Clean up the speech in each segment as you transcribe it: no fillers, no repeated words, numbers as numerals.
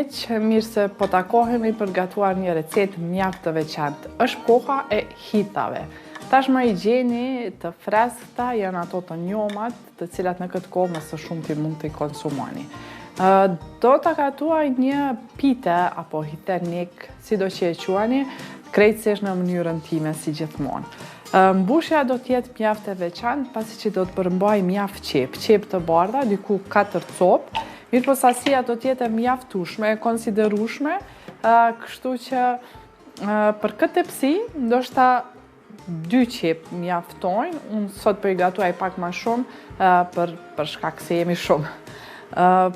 miq, mirë se po takohemi për gatuar një recetë mjaft të veçantë. Është koha e hitave. Tashmë i gjeni të freskëta janë ato të njomat, të cilat në këtë kohë më së shumti mund të i konsumoni. Do ta gatuaj një pite apo hiternik, sido që e quani, krejtësisht në mënyrën time si gjithmonë. Mbushja do të jetë mjaft e veçantë, pasi që do të përmbaj mjaft qep të bardha, diku 4 copë. Mirë po sasia do të jetë mjaftueshme, e konsiderueshme, kështu që për këtë tepsi ndoshta 2 qep mjaftojnë. Unë sot po i gatuaj pak më shumë për shkak se jemi shumë.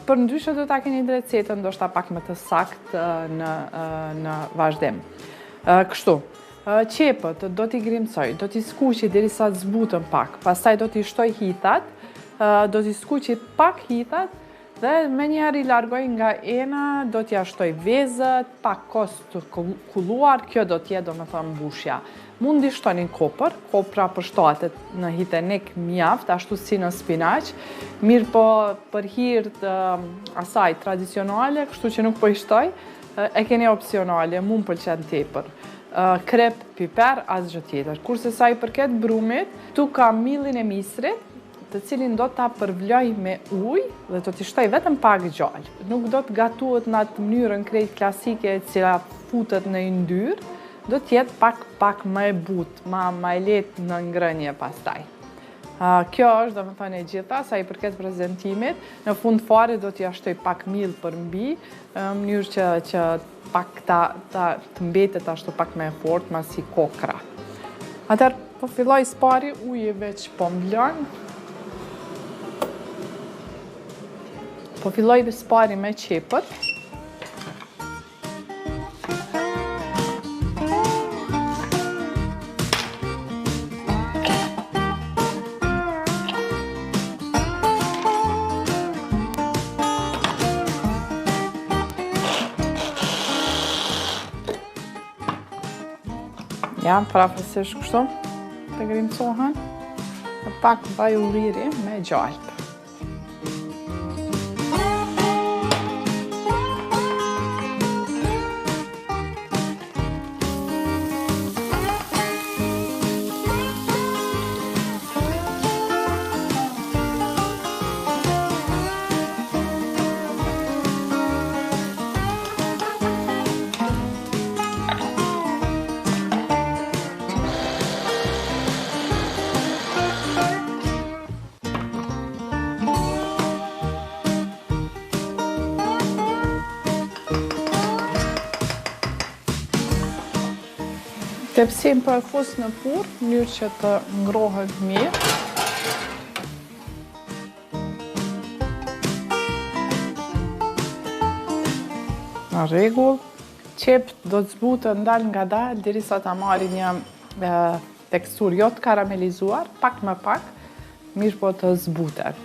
Për ndryshe do ta keni recetën ndoshta pak më të saktë në vazhdim. Kështu, qepët do t'i grimcoj, do t'i skuqi derisa të zbutën pak, pastaj do t'i shtoj hitat, do t'i skuqi pak hitat dhe me njëherë i largoj nga ena, do t'ja shtoj vezët, pak kos të kulluar, kjo do t'jetë domethënë mbushja. Mund t'i shtoni kopra përshtatet në hitenik mjaft, ashtu si në spinaq, mirë po për hir të asaj tradicionale, kështu që nuk po i shtoj, e keni opsionale, mu m'pëlqen tepër. Krep, piper, asgjë tjetër. Kurse sa i përket brumit, tu kam millin e misrit, të cilin do ta përvloj me ujë dhe do t'i shtoj vetëm pak gjallë. Nuk do të gatuhet në atë mënyrën krejt klasike e cila futet në yndyrë, do t'jetë pak më e butë, më e lehtë në ngrënie pastaj. Kjo është domethënë e gjitha sa i përket prezantimit. Në fund fare do t'ja shtoj pak miell përmbi, në mënyrë që pak të mbetet ashtu pak më e fortë, ma si kokra. Atëherë po filloj spari, uji veç po mblon. Po filloj spari me qepët. Ja, parafësisht kështu, të grimcohen, dhe pak vaj ulliri me gjallë. Tepsin po e fus në purr, në mënyrë që të ngrohet mirë. Në rregull. Qept do të zbuten dal nga dal derisa ta marrin një teksturë jo të karamelizuar, pak më pak, mirë po të zbuten.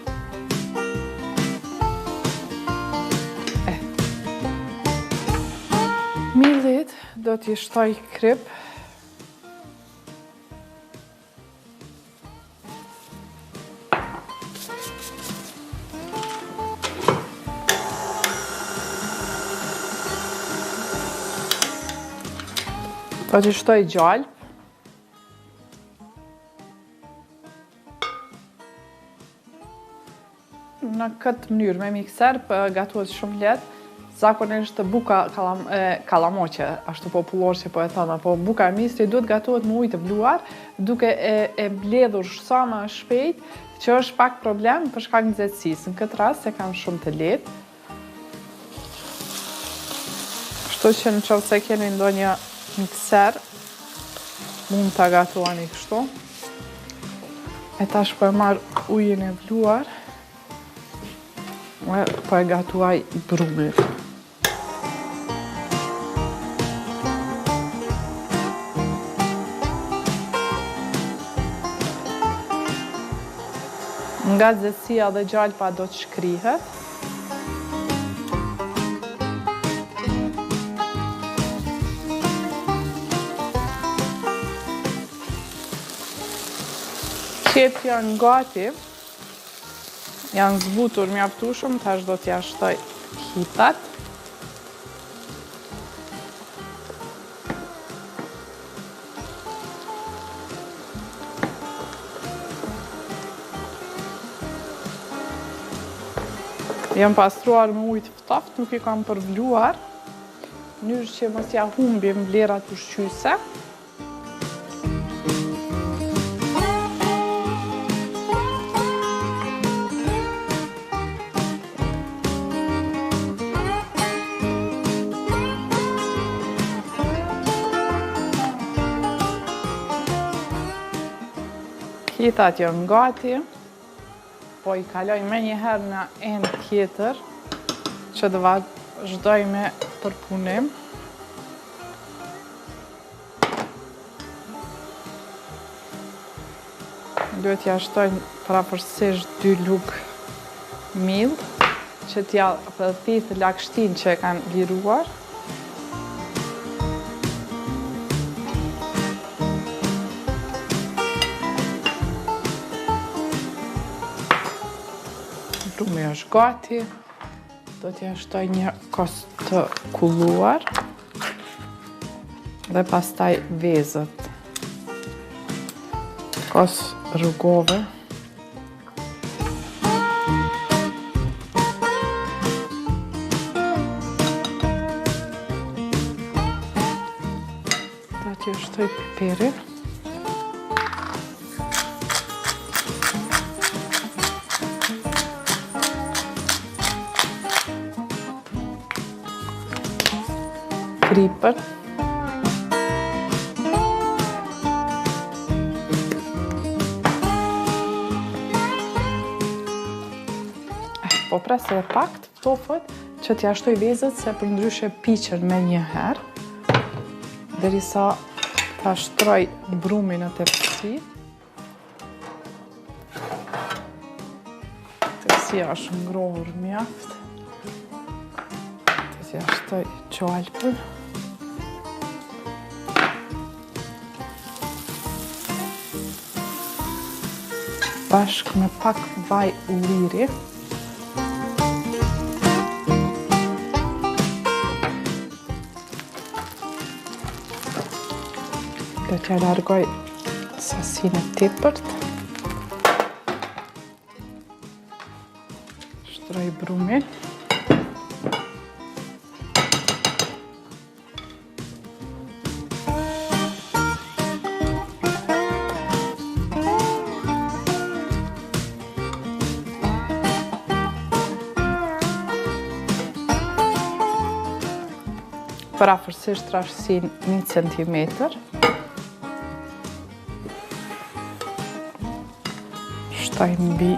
Miellit do t'i shtoj kryp. Do t'i shtoj gjallë. Në këtë mënyrë me mikser gatuhet shumë lehtë. Zakonisht buka kallamoqe, ashtu popullor që po e thonë, po buka e misrit duhet gatuhet me ujë të bluar, duke e mbledhur sa më shpejt, që është pak problem për shkak nxehtësisë. Në këtë rast e kam shumë të lehtë. Kështu që nëse keni ndonjë mikser, mund ta gatuani kështu. E tash po e marr ujin e bluar, po e gatuaj brumin. Nga zësia dhe gjalpa do të shkrihet. Qepët janë gati, janë zbutur mjaftueshëm, tash do t'ja shtoj hitat. Jam pastruar me ujë të ftoftë, nuk i kam përvluar, në mënyrë që mos ja humbim vlerat ushqyese. Hitat janë gati, po i kaloj me njëherë në enë tjetër, që të vazhdoj me përpunim. Duhet ja shtoj parapërsisht 2 lugë mill, që t'ja përthith lagështin që e kanë liruar. Brumi është gati, do t'ja shtoj një kos të kulluar dhe pastaj vezët. Kos rrugove. Do t'ja shtoj piperin. Kripën. Po pres edhe pak të ftofët që t'ja shtoj vezët se për ndryshe piqen me një herë, derisa ta shtroj brumin në tepsi. Tepsia është ngrohur mjaft. T'ja shtoj qalpën. Bashk me pak vaj ulliri. Do t'ja largoj sasinë e tepërt. Shtroj brumin. Parafërsisht trashësin 1 centimetër. Shtoj mbi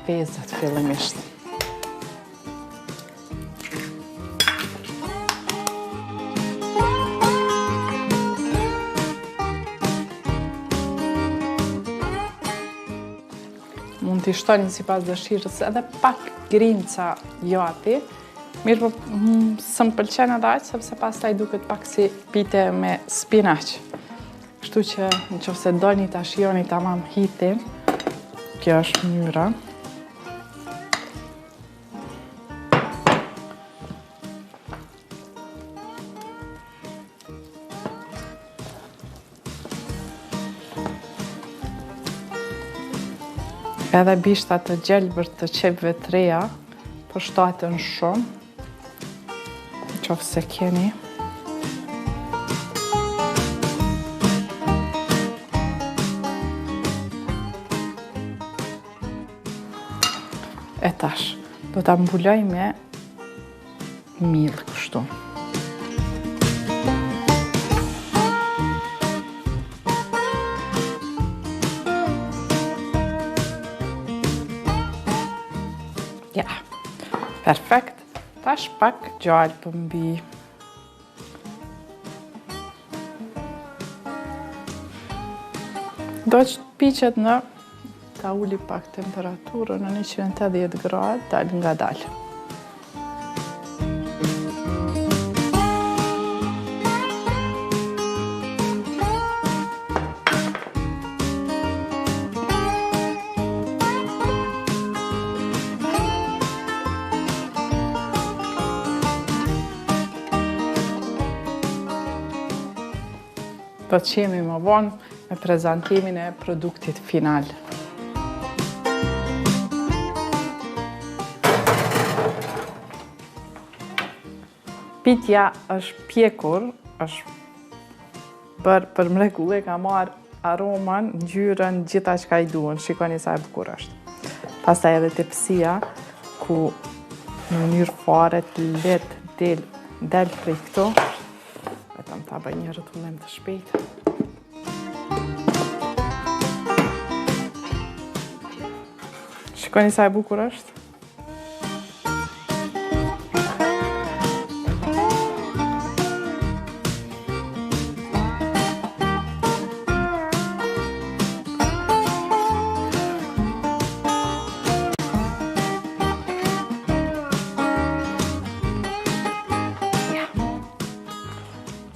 vezët fillimisht. Mund t'i shtoni sipas dëshirës edhe pak grinca jati. Mirë, po së më pëlqen edhe aq, sepse pastaj duket pak si pite me spinaq. Kështu që nëse doni ta shijoni tamam hitin, kjo është mënyra. Edhe bishtat të gjelbër të qepëve të reja përshtaten shumë. Qoftë se keni. E tash, do ta mbuloj me miell kështu. Ja, perfekt. Tash pak gjallë për mbi. Do që piqet në ta uli pak temperaturën në 180 gradë, dal nga dal. Do të qemi më vonë me prezentimin e produktit final. Pitja është pjekur, është për mrekulli, ka marrë aroman, ngjyrën, gjitha që ka i duhen. Shikoni sa e bukur është. Pastaj edhe tepsia, ku në mënyrë fare të lehtë del prej këto. Vetëm ta bëj një rrotullim të shpejtë. Shikoni sa e bukur është.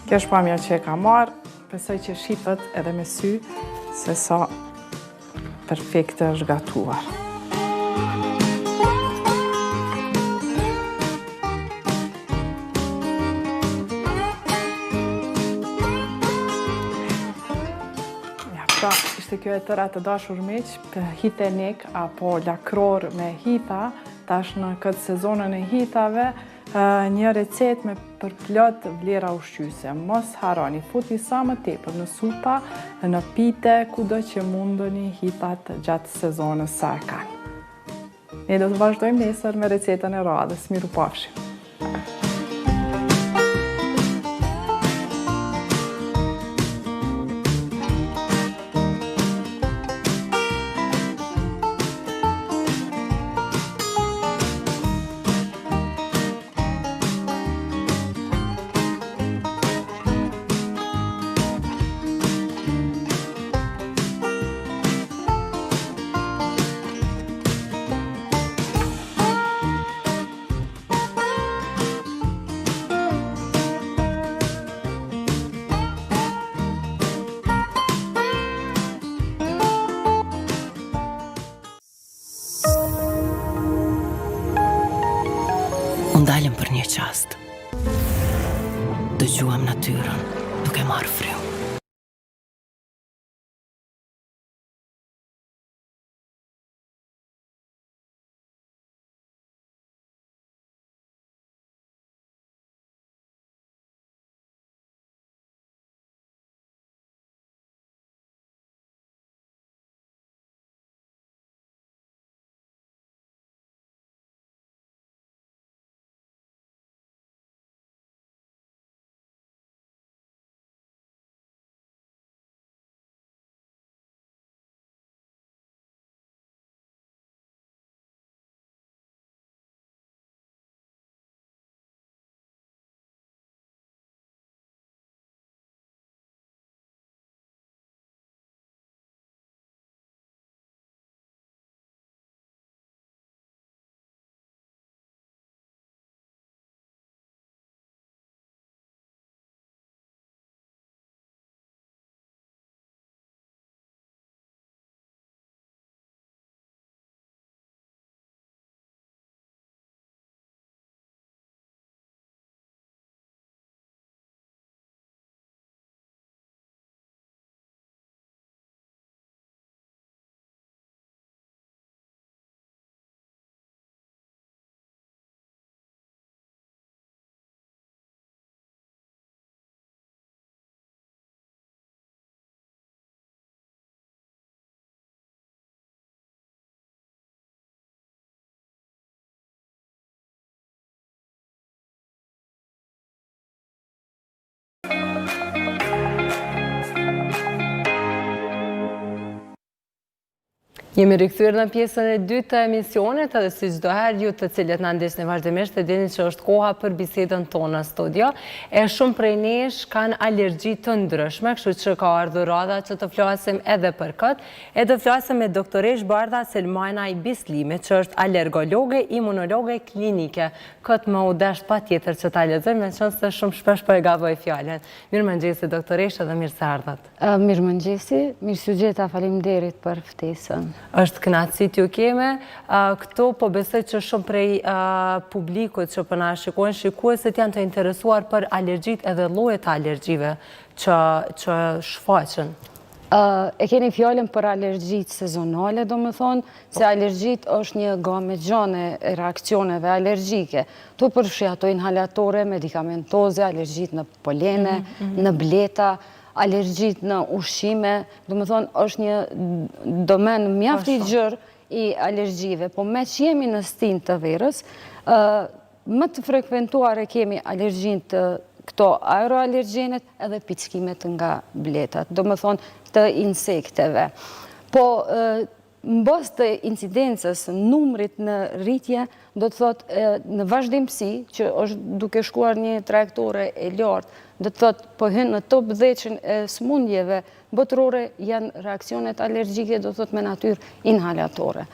Kjo është pamja që e ka marrë, besoj që shifët edhe me sy se sa perfekte është gatuar. Ja, pra, ishte kjo e tëra të dashur miq, për hitenik apo lakror me hita, tash në këtë sezonën e hitave, një recet me përplot vlera ushqyese. Mos harroni, futi sa më tepër në supa, në pite, kudo që mundeni hitat gjatë sezonës sa e kanë. Ne do të vazhdojmë nesër me recetën e radhës. Mirupafshim. Unë dalëm për një qast. Dëgjuam natyrën duke marrë frymë. Jemi rikthyer në pjesën e dytë të emisionit, edhe si çdo herë ju të cilët na ndjeni vazhdimisht e dini që është koha për bisedën tonë në studio. E shumë prej nesh kanë alergji të ndryshme, kështu që ka ardhur rada që të flasim edhe për këtë. E të flasim me doktoresh Bardha Selmajnaj Bislimi, që është alergologe, imunologe klinike. Këtë më u dash patjetër që ta lexojmë, meqense shumë shpesh po e gaboj fjalën. Mirëmëngjesi doktoresh edhe mirë se ardhat. Mirëmëngjesi, mirë se gjeta, faleminderit për ftesën. Është kënaqësi t'ju keme. Këto po besoj që shumë prej publikut që po na shikojnë, shikuesit janë të interesuar për alergjit edhe llojet e alergjive që shfaqen. E keni fjallën për alergjit sezonale, do më thonë, se alergjit është një gamë gjane e reakcioneve alergjike. Tu përfshi ato inhalatore, medikamentoze, alergjit në polene, në bleta, alergjit në ushqime, do më thonë, është një domen mjaft i gjërë i alergjive. Po me që jemi në stin të verës, më të frekventuar e kemi alergjin të këto aeroalergjenet edhe pickimet nga bletat, do më thonë të insekteve. Po, në bas të incidencës, numrit në rritje, do të thotë në vazhdimësi, që është duke shkuar një trajektore e lartë, do të thotë po hynë në top 10 e smundjeve botërore janë reakcionet alergjike, do të thotë me natyrë inhalatore.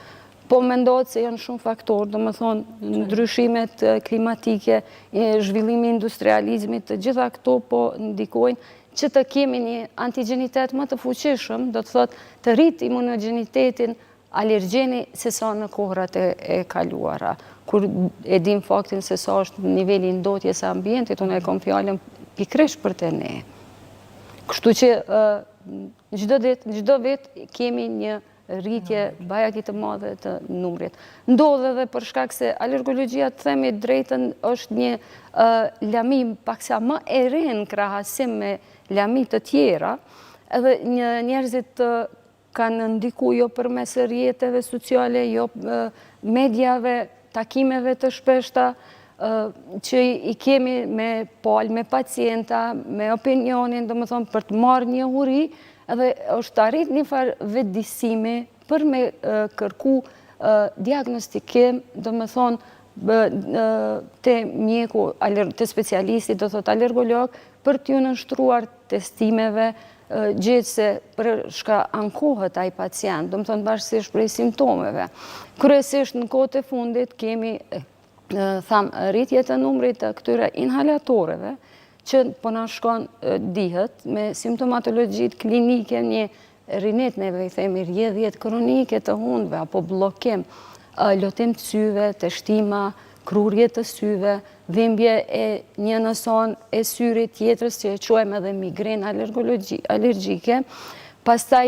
Po mendohet se janë shumë faktorë, do më thonë, ndryshimet klimatike, zhvillimi industrializmit, të gjitha këto po ndikojnë që të kemi një antigenitet më të fuqishëm, do të thotë të rritë imunogenitetin alergjeni se sa në kohrat e kaluara. Kur e dim faktin se sa është nivelli ndotjes e ambientit, unë e kom fjallën pikrish për të ne. Kështu që në gjdo vit kemi një rritje bajakit të madhe të numrit. Ndodhe dhe për shkak se alergologjia, të themi drejtën, është një lami paksa më e rinë krahasim me lami të tjera, edhe njerëzit kanë ndiku jo për mes rrjeteve sociale, jo medjave, takimeve të shpeshta, që i kemi me palë, me pacienta, me opinionin, do më thonë, për të marrë një uri, edhe është arrit një farë vetëdijsimi për me kërku diagnostikim, do më thonë, të mjeku, të specialisti, do thotë alergolog, për t'ju nështruar testimeve, gjithë se për shka ankohet ai pacient, do më thonë bashkësisht prej simptomeve. Kryesisht në kohët e fundit kemi, rritje të numrit të këtyre inhalatoreve, që po na shkon dihet me simptomatologjit klinike, një rinitneve, i themi rjedhjet kronike të hundve, apo blokim, lotim të syve, të shtima, krurje të syve, dhimbje e një nëson e syrit tjetërës që e quajmë edhe migren alergjike, pastaj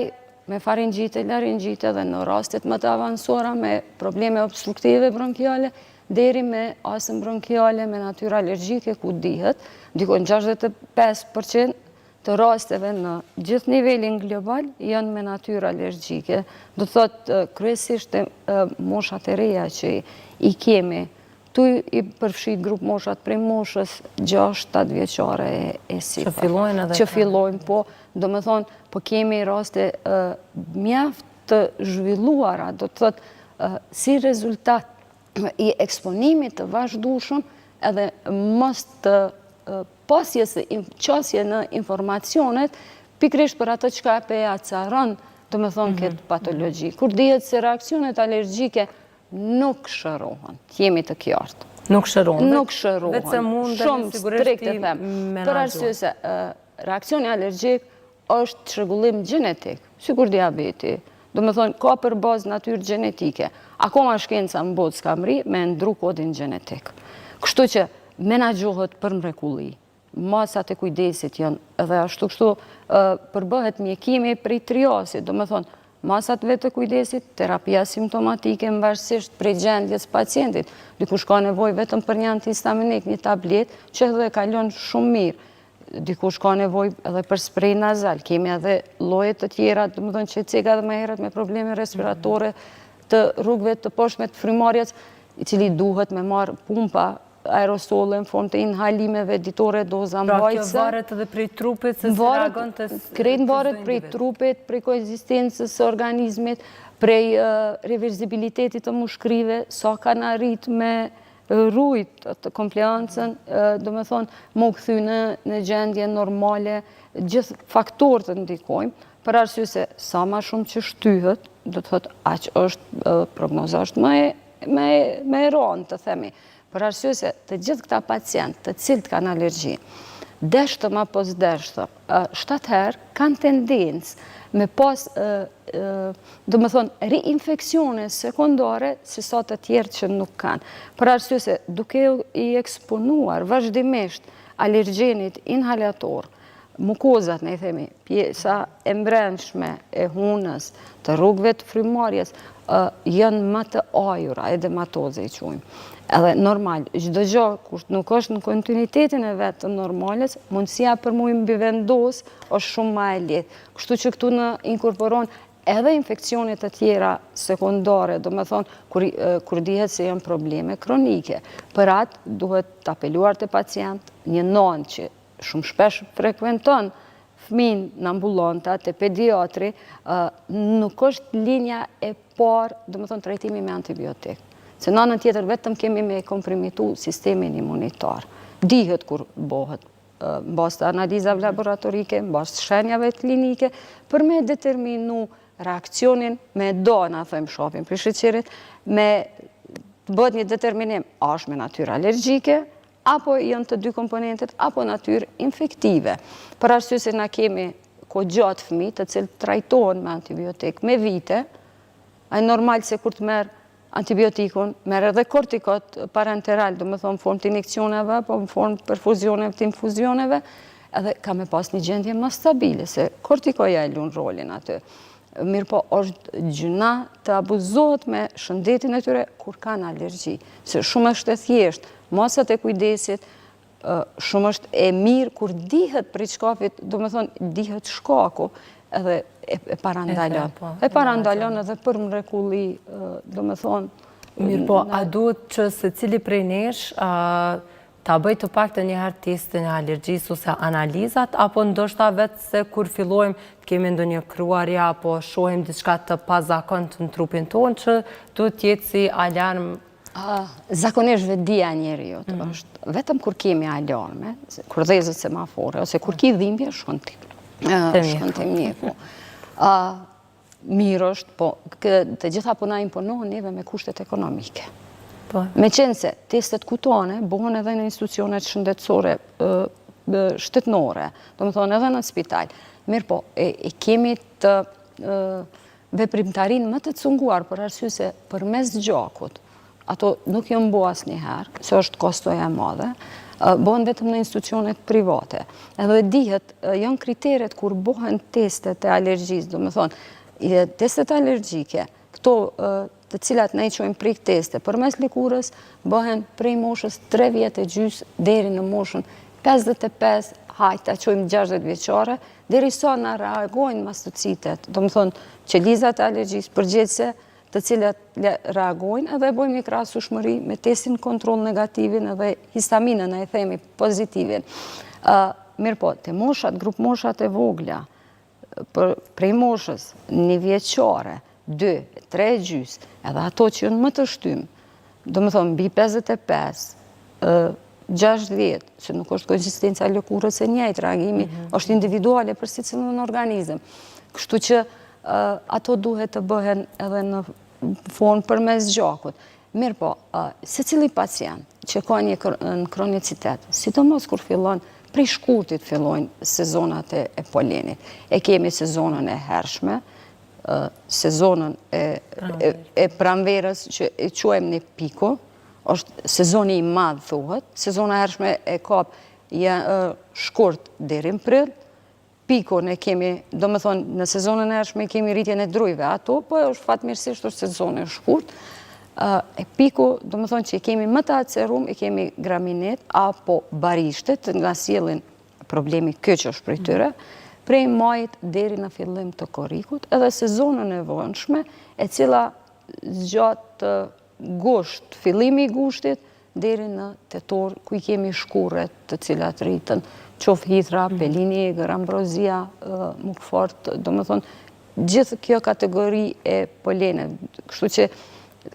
me faringjite, laringjite dhe në rastet më të avansora me probleme obstruktive bronkiale, deri me asëm bronkiale me natyra alergjike ku dihet, dikon 65% të rasteve në gjithë nivelin global janë me natyra alergjike. Do të thotë kryesisht moshat e reja që i kemi, tu i përfshit grup moshat prej moshës 6-7 vjeqare e sipër. Që fillojnë edhe? Që fillojnë, po, do më thonë, po kemi raste mjaft të zhvilluara, do të thotë si rezultat i eksponimit të vazhdueshëm edhe mos të qasje në informacionet, pikrisht për ato çka pe acaron, do më thonë, këtë patologji. Kur dihet se reakcionet alergjike nuk shërohen, jemi të qartë. Nuk shërohen? Nuk shërohen. Vetë se mund dhe në sigurisht i menaxhuar. Për arsye se reakcioni alergjik është çrregullim gjenetik, sikur diabeti. Do më thonë, ka për bazë natyrë gjenetike. Akoma shkenca në botë s'ka mri me ndru kodin gjenetik. Kështu që menaxhohet për mrekulli. Masat e kujdesit janë edhe ashtu kështu përbëhet mjekimi prej triasit. Do më thonë, masat vetë të kujdesit, terapia simptomatike mbarësisht prej gjendjes pacientit. Dikush ka nevojë vetëm për një antihistaminik, një tablet, që edhe kalon shumë mirë. Dikush ka nevojë edhe për sprej nazal. Kemi edhe lloje të tjera, do më thonë që ceka dhe më herët me probleme respiratore të rrugëve të poshtme të frymarrjes, i cili duhet me marrë pumpa aerosole në formë të inhalimeve ditore, doza mbajtëse. Pra kjo varet edhe prej trupit, se si reagon të krejt varet prej trupit, prej koeksistencës së organizmit, prej reversibilitetit të mushkrive, sa kanë arrit me rujt të kompleancën, do me thonë, më këthy në gjendje normale, gjithë faktorë të ndikojmë, për arsye se sa ma shumë që shtyhet, do të thotë, aq është, prognoza është me eronë, të themi, për arsye se të gjithë këta pacient, të cilët kanë alergji, deshtëm apo s'deshtëm, 7 herë kanë tendencë me pas, do më thonë, reinfekcione sekundare se sa të tjerë që nuk kanë. Për arsye se duke i eksponuar vazhdimisht alergjenit inhalator, mukozat, ne themi, pjesa e mbrenshme e hunës, të rrugëve të frymarrjes, janë më të ajura, edematoze i quajmë. Edhe normal, çdo gjë kur nuk është në kontinuitetin e vet të normales, mundësia për mu mbi vendos është shumë më e lehtë. Kështu që këtu në inkorporon edhe infekcionet të tjera sekundare, do me thonë, kur dihet se janë probleme kronike. Për atë, duhet të apeluar të pacient, një nonë që shumë shpesh frekuenton fëmin në ambulanta, të pediatri, nuk është linja e parë, do me thonë, trajtimi me antibiotik. Se në anën tjetër vetëm kemi me komprimitu sistemin imunitar. Dihet kur bëhet në bazë të analizave laboratorike, në bazë të shenjave klinike, për me determinu reakcionin me na thëmë shopin për sheqerit, me të bëhet një determinim, a është me natyrë allergjike, apo janë të dy komponentet, apo natyrë infektive. Për arsye se na kemi ko gjatë fëmijë të cilë trajtohen me antibiotik me vite, a e normal se kur të merë antibiotikun, merë edhe kortikot parenteral, do me thonë formë të injekcioneve, apo në formë perfuzioneve të infuzioneve, edhe ka me pas një gjendje më stabile, se kortikoja e lunë rolin aty. Mirë po, është gjuna të abuzohet me shëndetin e tyre kur kanë alergji. Se shumë është e thjeshtë, masat e kujdesit, shumë është e mirë kur dihet për i shkafit, do me thonë, dihet shkaku, edhe e parandalon. E parandalon edhe për mrekulli, do me thonë... Mirë po, a duhet që se cili prej nesh ta bëj të pak të njëherë testin e alergjisë ose analizat, apo ndoshta vetë se kur fillojmë të kemi ndonjë kruarje apo shohim diçka të pazakont në trupin tonë që duhet jetë si alarm? Zakonisht vetdia e njeriut është vetëm kur kemi alarme, kur dhezët semafore, ose kur ki dhimbje, shkon të mjeku. Mirë është, po, të gjitha puna imponohen neve me kushtet ekonomike. Me qenë se testet kutane bëhen edhe në institucionet shëndetësore shtetënore, do më thonë edhe në spital. Mirë po, e kemi të veprimtarin më të cunguar për arsye se për mes gjakut, ato nuk jënë bo asë njëherë, se është kostoja e madhe, bëhen vetëm në institucionet private. Edhe dihet, janë kriteret kur bëhen testet e alergjisë, do më thonë, testet alergjike, këto të cilat ne i qojmë prik teste, për mes likurës bëhen prej moshës 3 vjetë e gjysë deri në moshën 55, hajta qojmë 60 vjeqare, deri sa në reagojnë mastocitet, do më thonë qelizat e alergjisë përgjithse, të cilat reagojnë edhe bëjmë një krahasueshmëri me testin kontrol negativin edhe histaminën e themi pozitivin. Mirë po, të moshat, grup moshat e vogla, prej moshës 1 vjeqare, 2, 3 gjys, edhe ato që jënë më të shtymë, do më thonë, mbi 55, 60, që nuk është konsistenca lëkurës e njëjtë, reagimi është individuale për si cilën organizëm. Kështu që ato duhet të bëhen edhe në formë për mes gjakut. Mirë po, se cili pacient që ka një kronicitet, sidomos kur fillon, prej shkurtit fillojnë sezonat e polenit. E kemi sezonën e hershme, sezonën e pranverës që e quajmë një piko, është sezoni i madh thuhet, sezona e hershme e kap shkurt deri në prill, pikon e kemi, do me thonë, në sezonën e hershme kemi rritjen e drujve ato, po është fatmirësisht është sezoni shkurt, e piku, do me thonë që i kemi më të acerum, i kemi graminet, apo barishtet, nga sjellin problemi këq është prej tyre, prej majit deri në fillim të korrikut, edhe sezonën e vonshme, e cila gjatë gusht, fillimi i gushtit, deri në tetor, ku i kemi shkurret të cilat rritën, qof hithra, pelini, ambrozia, mukfort, do me thonë, gjithë kjo kategori e polene. Kështu që,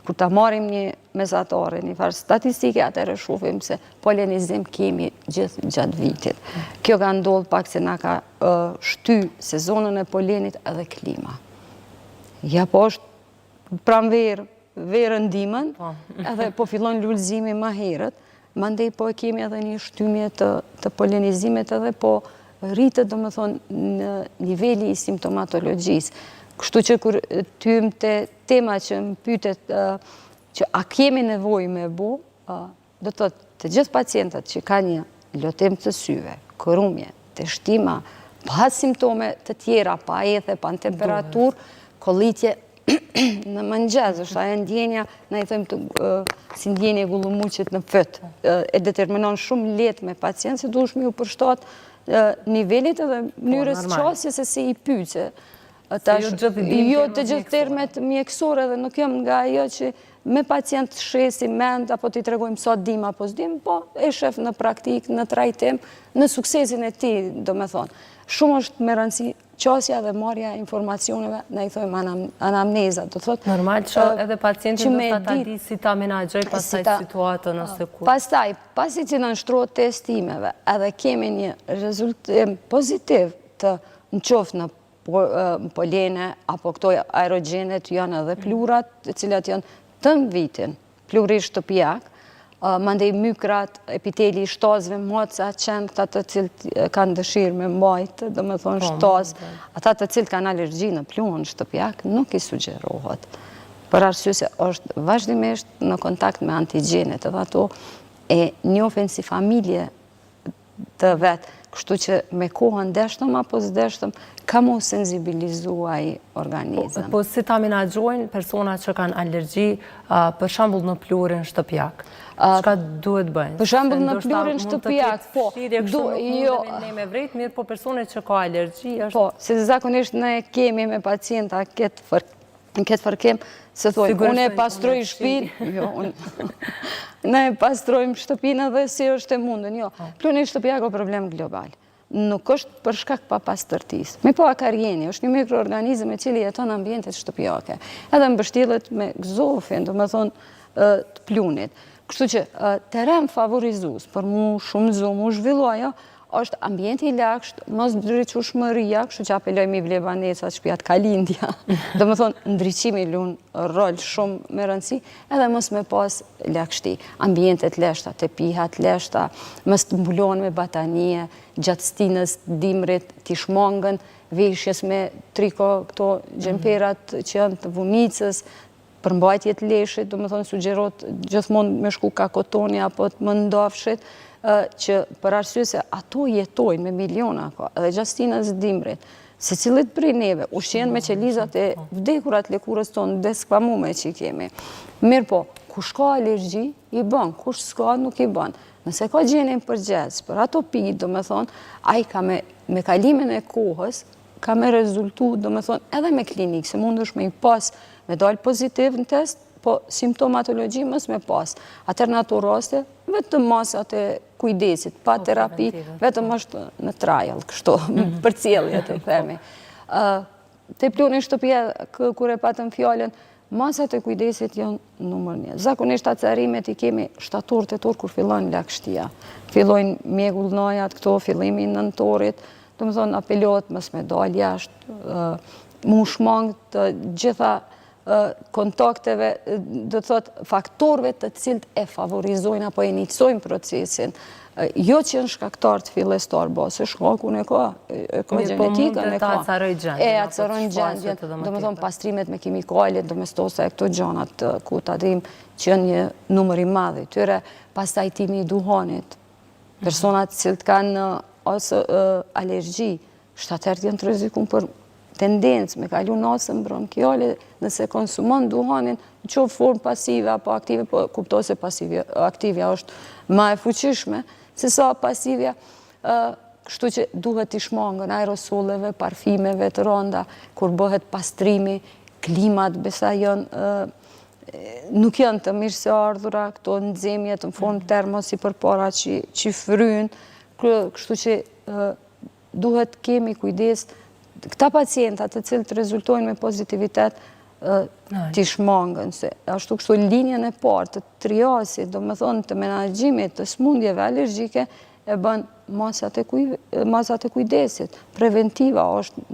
kur ta marim një mesatare, një farë statistike, atëherë shohim se polenizim kemi gjithë gjatë vitit. Kjo ka ndodhur pak se na ka shty sezonën e polenit edhe klima. Ja po është pranverë, verën dimën, edhe po fillon lulëzimi më herët, mandej po e kemi edhe një shtymje të polenizimit edhe po rritet, do me thonë, në niveli i simptomatologjisë. Kështu që kur tym të tema që më pytet që a kemi nevojë me bo, do të gjithë pacientët që ka një lotim të syve, kërumje, të shtima, pa simptome të tjera, pa ethe, pa në temperatur, kolitje në mëngjes, është ajo ndjenja, na i thëmë si ndjenje gullumuqit në fët, e determinon shumë let me pacient, se duhesh mi u përshtat nivelit edhe mënyrës qasje se si i pyce. Jo të gjithë termet mjekësore dhe nuk jam nga ajo që me pacient shesi mend, apo ti tregojmë sa dim apo s'dim, po e shef në praktik, në trajtim, në suksesin e ti, do me thonë. Shumë është me rëndësi qasja dhe marja informacioneve, ne i thojmë anamneza, do thotë. Normal që edhe pacientin do të di si ta menagjoj pasaj situatën ose kur. Pastaj, pasi që në nështrojët testimeve, edhe kemi një rezultim pozitiv të në qoftë në polene, apo këto aerogenet janë edhe plurat, të cilat janë të vitin, pluri shtëpijak, mandej mykrat, epiteli i shtazve, moca, qenë, këta të cilët kanë dëshirë me mbajtë, do me thonë shtaz, ata të cilët kanë alergji në pluhën shtëpijak, nuk i sugjerohet. Për arsye se është vazhdimisht në kontakt me antigenet, edhe ato e njofin si familje të vetë, kështu që me kohën deshtëm apo s'deshtëm, ka mu sensibilizuaj organizëm. Po si ta menagjojnë persona që kanë alergji, për shambull në plurin shtëpjak? Qka duhet bëjnë? Për shambull në plurin shtëpjak, po. Ne me vrejt, mirë, po persone që ka alergji është... Po, se zakonisht ne kemi me pacienta këtë fërkim, se thoi, unë e pastroj shtëpinë, ne e pastrojmë shtëpinë dhe si është e mundën, jo. Pluni shtëpjak o problem global. Nuk është për shkak pa pastërtis. Me po akarjeni, është një mikroorganizëm e cili jeton në ambientet shtëpjake. Edhe mbështillet me gzofin, do me thonë, të plunit. Kështu që teren favorizus për mu shumëzu, mu zhvilloja, është ambienti i laksht, mos ndryqushmëria, kështu që apelojmë i vlebanesa, shpijat kalindja, do me thonë, ndryqimi lunë rol shumë me rëndësi, edhe mos me pas lakshti. Ambientet leshta, të pihat leshta, mos të mbulon me batanie, gjatë stinës, dimrit, t'i shmangën, veshjes me triko, këto gjemperat që janë të vunicës, për mbajtjet leshit, do me thonë, sugjerot gjithmonë me shku ka kotoni apo të më ndafshit, që për arsye se ato jetojnë me miliona, edhe gjastinës dimrit, se cilit prej neve, ushqen me qelizat e vdekurat lëkurës tonë, deskvamume që i kemi. Mirë po, kush ka alergji, i bën, kush s'ka, nuk i bën. Nëse ka gjenin përgjës, për ato pijit, do me thonë, a i ka me kalimin e kohës, ka me rezultu, do me thonë, edhe me klinikë, se mund është me i pas, me dalë pozitiv në test, po simptomatologi mës me pas. Atër në ato raste, vetëm masat e kujdesit, pa terapi, vetëm është në trial, kështu, për cilje të themi. Te pluni shtëpia, kër e patëm fjallën, masat e kujdesit janë numër 1. Zakonisht acarimet i kemi shtator të torë kur fillon lakshtia. Fillojnë mjegullnajat, këto fillimi në nëntorit, do më thonë apelot mës me dal jashtë, mu shmangë të gjitha kontakteve, do të thotë faktorve të cilët e favorizojnë apo e iniciojnë procesin. Jo që në shkaktar të fillestar, se shkakun e ka genetikën e ka. Po acaroj gjendjen. E acarojnë gjendjen, do me thonë pastrimet me kimikalit, domestose e këto gjanat ku ta dim që janë një numër i madh i tyre, pas tajtimi i duhanit. Personat cilët kanë ose alergji, shtatëherët janë të rrezikun për tendencë me kalu nasën bronkiale nëse konsumon duhanin në qovë formë pasive apo aktive, po kupto se aktivja është ma e fuqishme, se sa pasivja, kështu që duhet t'i shmangën aerosoleve, parfimeve të ronda, kur bëhet pastrimi, klimat besa janë, nuk janë të mirë se ardhura, këto nxemje të në formë termos i përpara që frynë, kështu që duhet kemi kujdes këta pacientat të cilët rezultojnë me pozitivitet t'i shmangën, se ashtu kështu linjën e parë të triasit, do me thonë të menagjimit të smundjeve alergjike, e bën masat e kujdesit. Preventiva është,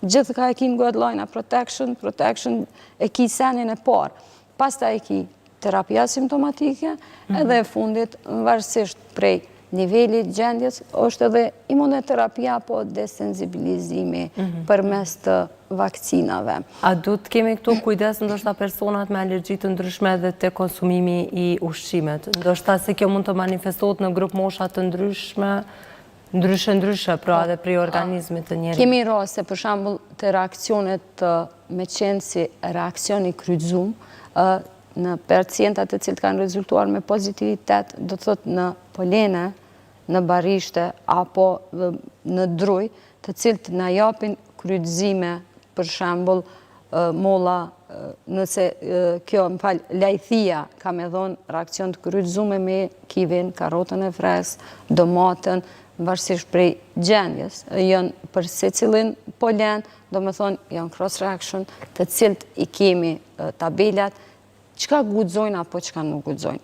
gjithë ka e ki në guideline, protection e ki senin e parë. Pasta e ki terapia simptomatike, edhe e fundit, varësisht prej nivellit gjendjes, është edhe imunoterapia po desensibilizimi për mes të vakcinave. A du të kemi këtu kujdes ndoshta personat me alergji të ndryshme dhe të konsumimi i ushqimet? Ndoshta se kjo mund të manifestohet në grup mosha të ndryshme? Ndryshe, pra dhe prej organizmit të njerit. Kemi raste, për shembull, të reakcionet me qenë si reakcioni kryqëzum, në pacientat të cilët kanë rezultuar me pozitivitet, do të thotë në polene, në barishte, apo në druj, të cilët na japin kryqëzime, për shembull, molla, nëse kjo, lajthia, ka me dhonë reakcion të kryqëzume me kivin, karotën e fres, domatën, varësisht prej gjendjes, janë për secilin polen, do me thonë janë cross reaction, të cilët i kemi tabelat, çka guxojnë apo çka nuk guxojnë.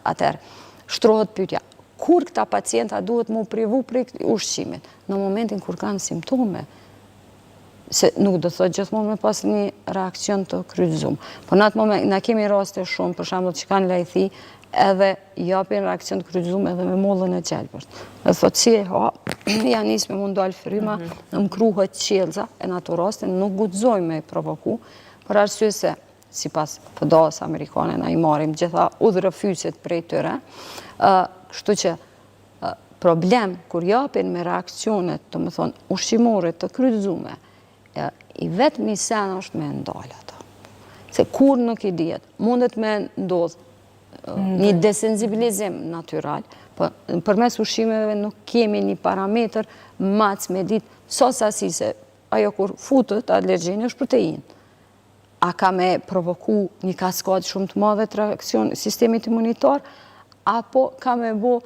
Atëherë, shtrohet pyetja, kur këta pacienta duhet mu privu prej ushqimit? Në momentin kur kanë simptome, se nuk do thotë gjithmonë me pas një reakcion të kryqëzum. Po në atë moment, na kemi raste shumë, për shembull që kanë lajthi, edhe japin reakcion të kryqëzum edhe me mollën e gjelbërt. Dhe thotë si ja nis me mund dalë fryma, më kruhet qelza, e në ato raste nuk guxojmë me provoku, për arsye se, sipas PD-s amerikane, na i marrim gjitha udhërëfyset prej tyre, kështu që problem kur japin me reakcionet, të më thonë, ushqimore të kryqëzume, i vetmi sen është me ndalë ato. Se kur nuk i dihet, mundet me ndodhë një desensibilizim natyral, përmes ushqimeve nuk kemi një parametër mac me ditë sa sasi se ajo kur futët alergjeni është protein. A ka me provoku një kaskadë shumë të madhe të reakcion sistemit imunitar, apo ka me bo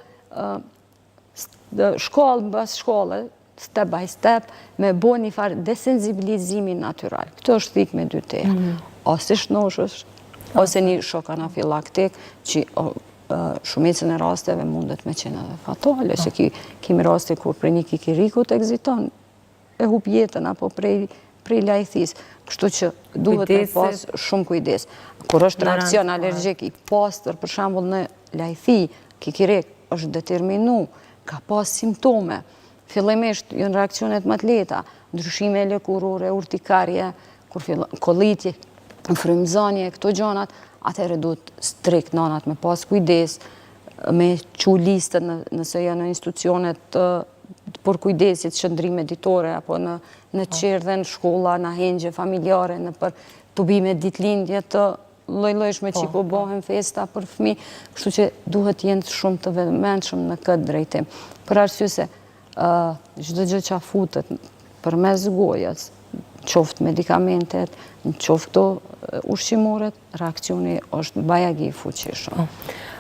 shkollë mbas shkollë, step by step, me bo një farë desensibilizimi natyral. Këto është thik me dy te. Ose shnoshës, ose një shok anafilaktik, që shumicën e rasteve mundet me qenë edhe fatale, se kemi raste kur prej një kikiriku të egziton, e hup jetën, apo prej lajthis. Kështu që duhet me pas shumë kujdes. Kur është reakcion alergjik i pastër, për shembull në lajthi, kikirik është determinu, ka pas simptome, fillimisht janë reakcionet më të lehta, ndryshime lëkurore, urtikarje, kolitje, frymëzanie, këto gjanat, atëherë duhet strikt nanat me pas kujdes, me qu listën nëse janë në institucionet për kujdesit, shëndrime ditore, apo në qerdhen, shkolla, në hengje familjare, në për tubime ditlindje të lojlojshme që i po bohen festa për fëmi, kështu që duhet jenë shumë të vëmendshëm në këtë drejtim. Për arsye se çdo gjë që futet përmes gojës, qoftë medikamentet, qoftë ushqimoret, reakcioni është bajagi i fuqishëm.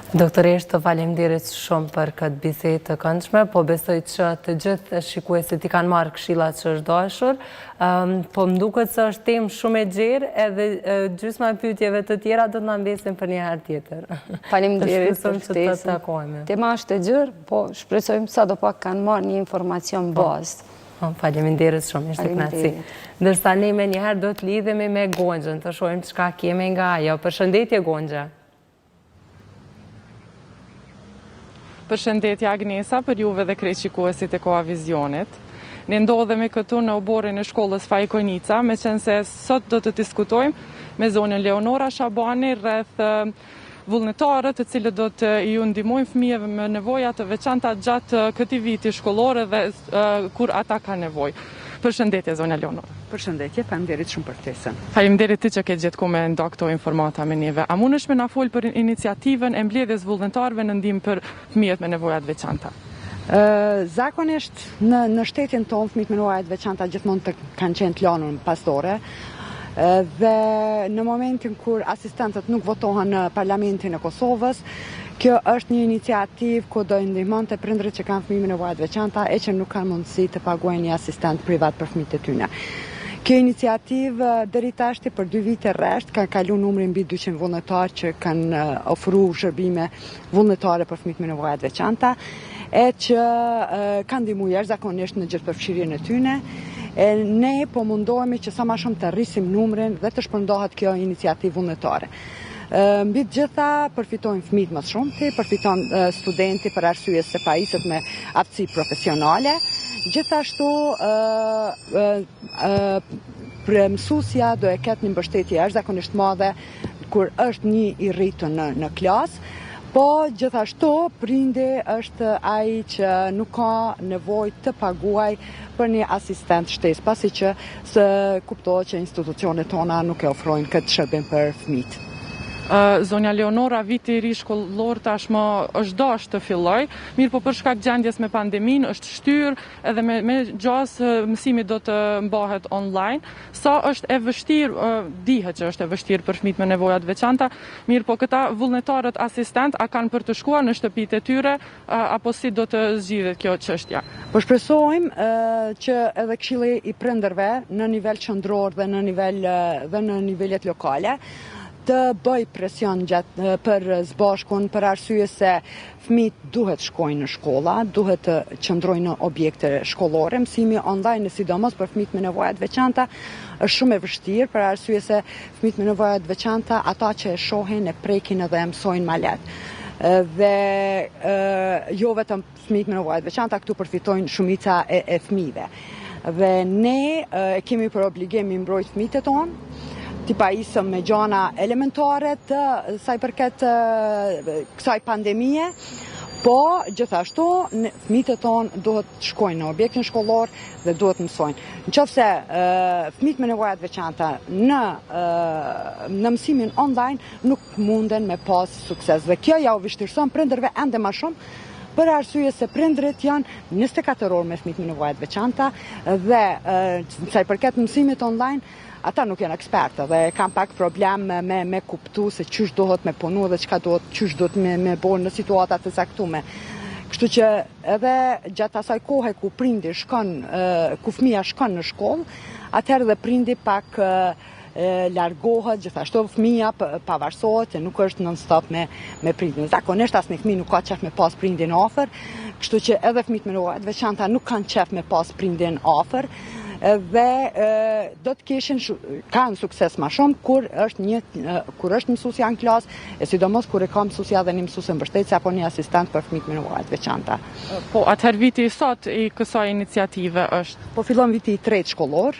Doktoresht, të faleminderit shumë për këtë bisedë të këndshme, po besoj që të gjithë shikuesit i kanë marrë këshillat që është dashur, po më duket se është temë shumë e gjerë, edhe gjysma e pyetjeve të tjera do të na mbesin për një herë tjetër. Faleminderit për ftesën. Tema është e gjerë, po shpresojmë sadopak kanë marrë një informacion bazë. Faleminderit shumë, ishte kënaqësi. Ndërsa ne me njëherë do të lidhemi me Gonxhën, të shohim çka kemi nga ajo. Përshëndetje Gonxha. Përshëndetje Agnesa, për juve dhe krejt shikuesit e Koha Vizionit. Ne ndodhemi këtu në oborin e shkollës Fajkonica, me qenë se sot do të diskutojmë me zonën Leonora Shabani rreth vullnetarët të cilët do të ju ndihmojnë fëmijëve me nevoja të veçanta gjatë këtij viti shkollor dhe kur ata kanë nevojë. Përshëndetje zonja Leonora. Përshëndetje, faleminderit shumë për ftesën. Faleminderit ti që ke gjetë ku me nda këto informata me neve. A mundesh me na fol për iniciativën e mbledhjes vullnetarëve në ndihmë për fëmijët me nevoja të veçanta? Zakonisht në shtetin tonë fëmijët me nevoja të veçanta gjithmonë kanë qenë të lanur pastore. Dhe në momentin kur asistentët nuk votohen në Parlamentin e Kosovës, kjo është një iniciativë ku do ndihmonte prindërit që kanë fëmijë me nevoja të veçanta e që nuk kanë mundësi të paguajnë një asistent privat për fëmijët e tyre. Kjo iniciativë deri tashti për 2 vite rresht ka kalu numrin mbi 200 vullnetarë që kanë ofruar shërbime vullnetare për fëmijët me nevoja të veçanta e që kanë ndihmuar jashtëzakonisht në gjithë përfshirjen e tyre. Ne po mundohemi që sa më shumë të rrisim numrin dhe të shpërndahet kjo iniciativë vullnetare. Mbi të gjitha përfitojnë fëmijët më shumti, përfiton studenti për arsye se pajisët me aftësi profesionale. Gjithashtu mësuesja do e ketë një mbështetje jashtëzakonisht madhe kur është një i rritur në klasë, Po gjithashtu prindi është ai që nuk ka nevojë të paguaj për një asistent shtesë, pasi që se kuptohet që institucionet tona nuk e ofrojnë këtë shërbim për fëmijët. Zonja Leonora, viti i ri shkollor tashmë është dashur të filloj, mirë po për shkak gjendjes me pandeminë është shtyrë edhe me gjasë mësimi do të mbahet online. Sa është e vështirë, dihet që është e vështirë për fëmijët me nevoja të veçanta, mirë po këta vullnetarët asistent a kanë për të shkuar në shtëpitë e tyre apo si do të zgjidhet kjo çështja? Po shpresojmë që edhe Këshilli i Prindërve në nivel qendror dhe në nivelet lokale të bëj presion për zbashkun për arsye se fëmijët duhet shkojnë në shkolla, duhet të qëndrojnë në objekte shkollore. Mësimi online, sidomos për fëmijët me nevoja të veçanta, është shumë e vështirë për arsye se fëmijët me nevoja të veçanta, ata që e shohin, e prekin edhe e mësojnë ma lehtë. Dhe jo vetëm fëmijët me nevoja të veçanta këtu përfitojnë shumica e fëmijëve. Dhe ne kemi për obligim i mbrojtë fëmijët e tonë, ti pa isëm me gjana elementare të sa i përket kësaj pandemie, po gjithashtu fëmijët e tonë duhet të shkojnë në objektin shkollor dhe duhet mësojnë. Nëse fëmijët me nevoja të veçanta në mësimin online nuk munden me pas sukses. Dhe kjo ja u vështirëson prindërve ende më shumë, për arsye se prindrit janë 24 orë me fëmijët me nevoja të veçanta dhe sa i përket mësimit online, ata nuk janë ekspertë dhe kam pak problem me kuptu se çysh duhet me punu dhe çysh duhet me bërë në situatat e caktuara. Kështu që edhe gjatë asaj kohe ku prindi shkon, ku fëmia shkon në shkollë, atëherë dhe prindi pak largohet, gjithashtu fëmia pavarësohet se nuk është non-stop me prindin. Zakonisht asnjë fëmijë nuk ka qef me pas prindin afër, kështu që edhe fëmijët me nevoja të veçanta nuk kanë qef me pas prindin afër. Dhe do të kanë sukses më shumë kur është mësuesja në klasë, e sidomos kur e ka mësuesja dhe një mësuese mbështetëse apo një asistent për fëmijët me nevoja të veçanta. Po atëherë viti i sot i kësaj iniciative është? Po fillon viti i tretë shkollor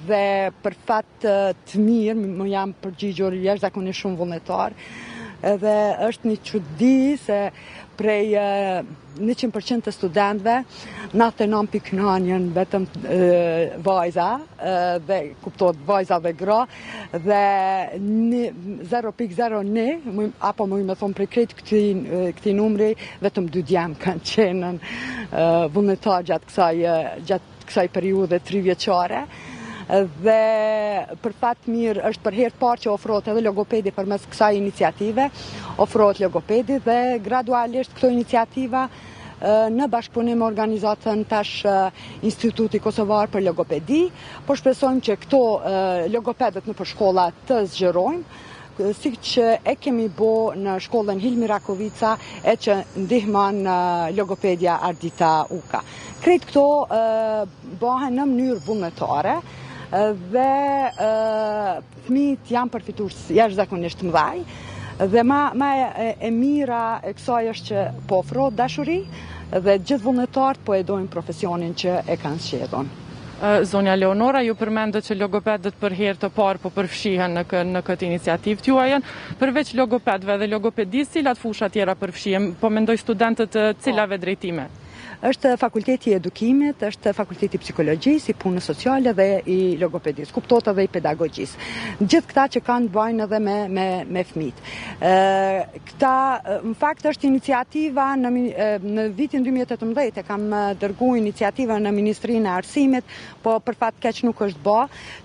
dhe për fat të mirë më jam përgjigjur jashtëzakonisht shumë vullnetar. Edhe është një çudi se prej 100% të studentëve, 99.9 janë vetëm vajza, dhe kuptohet vajza dhe gra, dhe 0.01, apo më thonë prej krejt këtij numri, vetëm 2 djemë kanë qenë vullnetar gjatë kësaj periudhe 3 vjeçare. Dhe për fat mirë është për herë të parë që ofrohet edhe logopedi përmes kësaj iniciative, ofrohet logopedi dhe gradualisht këto iniciativa në bashkëpunim me organizatën tash Instituti Kosovar për Logopedi, po shpresojmë që këto logopedët në përshkolla të zgjerojmë, si që e kemi bo në shkollën Hilmi Rakovica e që ndihman logopedia Ardita Uka. Krejt këto bëhen në mënyrë vullnetare, dhe fëmijët janë përfituar jashtëzakonisht mëdhaj dhe ma e mira e kësaj është që po ofrohet dashuri dhe gjithë vullnetarët po e dojnë profesionin që e kanë zgjedhur. Zonja Leonora, ju përmendët që logopedët për herë të parë po përfshihen në këtë iniciativë tuaj, përveç logopedëve dhe logopedisë, cilat fusha tjera përfshihen, po mendoj studentët cilave drejtime? Është fakulteti i edukimit, është fakulteti i psikologjisë, i punës sociale dhe i logopedisë, kuptohet edhe i pedagogjisë. Gjithë këta që kanë bëjnë edhe me fëmijët. Këta, në fakt, është iniciativa në vitin 2018 e kam dërguar iniciativa në Ministrinë e Arsimit, po për fat keq nuk është bë,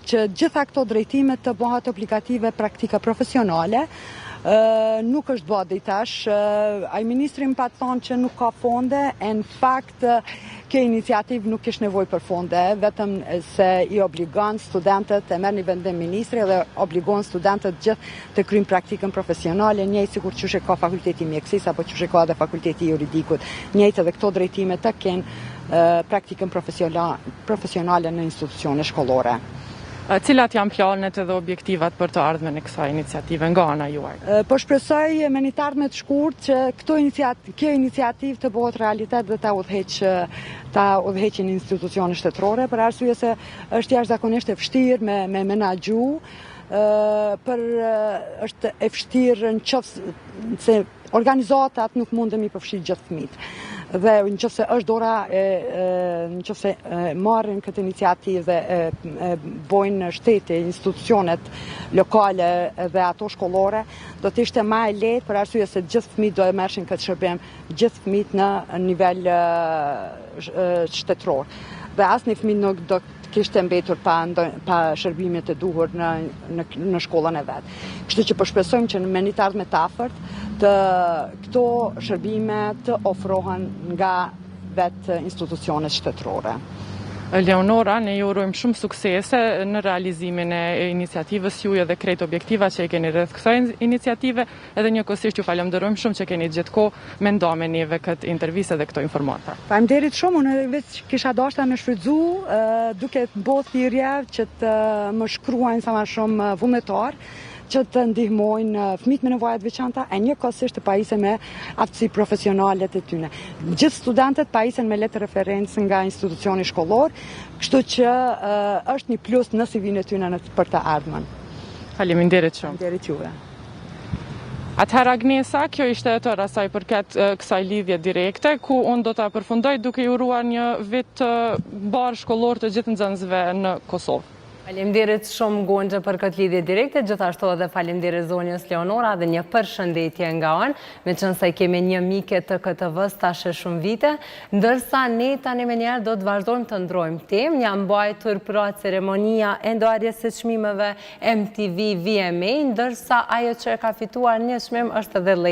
që gjitha këto drejtimet të bëhet obligative praktika profesionale. Nuk është bë deri tash, ai ministri më pa thonë që nuk ka fonde, në fakt kjo iniciativë nuk kishte nevojë për fonde, vetëm se i obligon studentët e merr një vendim ministri dhe obligon studentët gjithë të kryjnë praktikën profesionale, njëjtë sikur çush e ka fakulteti i mjekësisë apo çush e ka edhe fakulteti i juridikut, njëjtë edhe këto drejtime të kenë praktikën profesionale në institucione shkollore. Cilat janë planet edhe objektivat për të ardhmen e kësaj iniciative nga ana juaj? Po shpresoj me një të ardhme të shkurt që kjo iniciativë të bëhet realitet dhe ta udhëheqin institucione shtetërore, për arsye se është jashtëzakonisht e vështirë me menaxhu, është e vështirë në qoftë se organizatat nuk mundemi përfshi gjithë fëmijët. Dhe nëse është dora, nëse marrin këtë iniciativë dhe bojnë shteti, institucionet lokale dhe ato shkollore, do të ishte më e lehtë për arsye se gjithë fëmijët do e merrshin këtë shërbim, gjithë fëmijët në nivel shtetëror. Dhe asnjë fëmijë nuk do kishte mbetur pa shërbimet e duhur në shkollën e vet. Kështu që shpresojmë që me një të ardhme të afërt të këto shërbime të ofrohen nga vetë institucionet shtetërore. Leonora, ne ju urojmë shumë suksese në realizimin e iniciativës juaj dhe krejt objektiva që e keni rreth kësaj iniciative, edhe njëkohësisht ju falenderojmë shumë që keni gjetë kohë me nda me neve këtë intervistë dhe këto informata. Faleminderit shumë, unë veç kisha dashur me shfrytzu duke bo thirrje që të më shkruajnë sa më shumë vullnetar që të ndihmojnë fëmijët me nevoja të veçanta e njëkohësisht të pajisen me aftësi profesionale të tyre. Gjithë studentët pajisen me letë referencë nga institucioni shkollor, kështu që është një plus në CV-n e tyre për të ardhmen. Faleminderit shumë. Faleminderit juve. Atëherë Agnesa, kjo ishte e tëra sa i përket kësaj lidhje direkte, ku unë do të përfundoj duke i uruar një vit bar shkollor të gjithë nxënësve në Kosovë. Faleminderit shumë Gonxha për këtë lidhje direkte, gjithashtu edhe faleminderit zonjës Leonora dhe një përshëndetje nga anë, meqense kemi një mike të KTV-s tash shumë vite, ndërsa ne tani menjëherë do të vazhdojmë të ndrojmë temë, një mbajtur pra ceremonia e ndarjes së çmimeve MTV VMA, ndërsa ajo që ka fituar një çmim është edhe